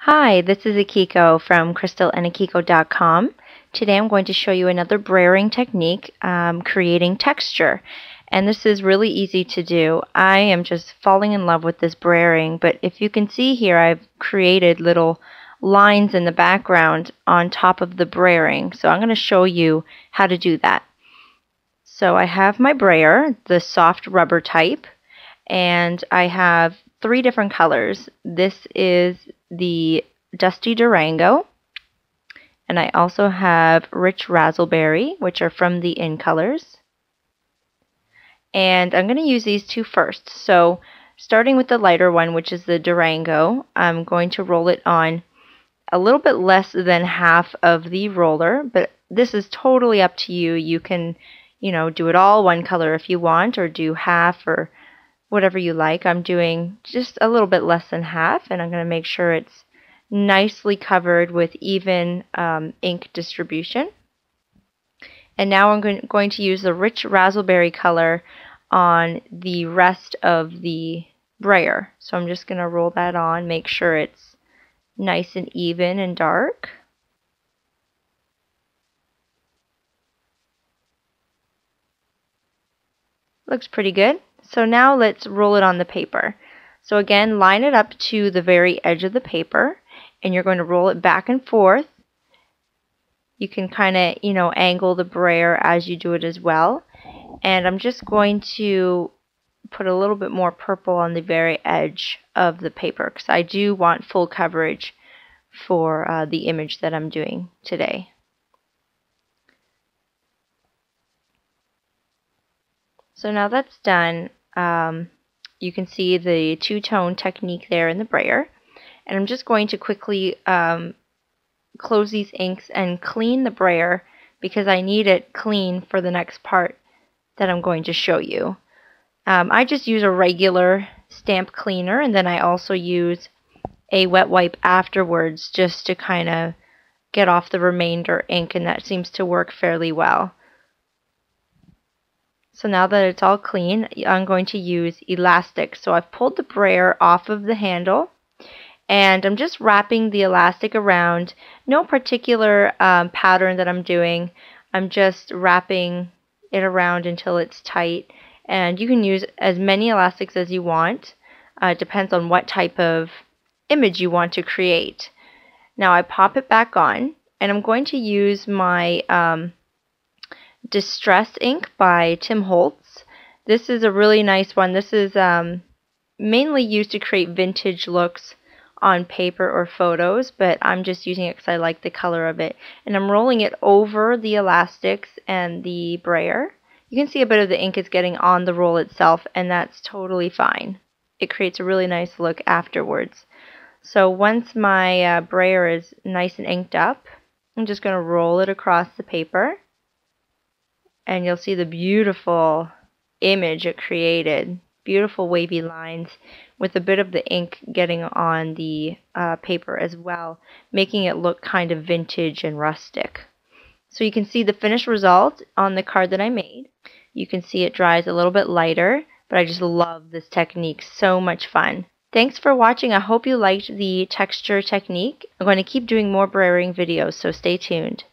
Hi, this is Akiko from crystalandakiko.com. Today I'm going to show you another brayering technique, creating texture. And this is really easy to do. I am just falling in love with this brayering, but if you can see here, I've created little lines in the background on top of the brayering. So I'm going to show you how to do that. So I have my brayer, the soft rubber type, and I have 3 different colors. This is the Dusty Durango, and I also have Rich Razzleberry, which are from the In Colors. And I'm going to use these 2 first. So starting with the lighter one, which is the Durango, I'm going to roll it on a little bit less than half of the roller, but this is totally up to you. You can, do it all one color if you want, or do half, or whatever you like. I'm doing just a little bit less than half, and I'm going to make sure it's nicely covered with even ink distribution. And now I'm going to use the Rich Razzleberry color on the rest of the brayer. So I'm just going to roll that on, make sure it's nice and even and dark. Looks pretty good. So now let's roll it on the paper. So again, line it up to the very edge of the paper, and you're going to roll it back and forth. You can kind of, angle the brayer as you do it as well. And I'm just going to put a little bit more purple on the very edge of the paper because I do want full coverage for the image that I'm doing today. So now that's done, you can see the two-tone technique there in the brayer. And I'm just going to quickly close these inks and clean the brayer because I need it clean for the next part that I'm going to show you. I just use a regular stamp cleaner, and then I also use a wet wipe afterwards just to kind of get off the remainder ink, and that seems to work fairly well. So now that it's all clean, I'm going to use elastic. So I've pulled the brayer off of the handle, and I'm just wrapping the elastic around. No particular pattern that I'm doing. I'm just wrapping it around until it's tight. And you can use as many elastics as you want. It depends on what type of image you want to create. Now I pop it back on, and I'm going to use my Distress ink by Tim Holtz. This is a really nice one. This is mainly used to create vintage looks on paper or photos, but I'm just using it because I like the color of it. And I'm rolling it over the elastics and the brayer. You can see a bit of the ink is getting on the roll itself, and that's totally fine. It creates a really nice look afterwards. So once my brayer is nice and inked up, I'm just going to roll it across the paper. And you'll see the beautiful image it created. Beautiful wavy lines with a bit of the ink getting on the paper as well, making it look kind of vintage and rustic. So you can see the finished result on the card that I made. You can see it dries a little bit lighter, but I just love this technique. So much fun. Thanks for watching. I hope you liked the texture technique. I'm going to keep doing more brayering videos, so stay tuned.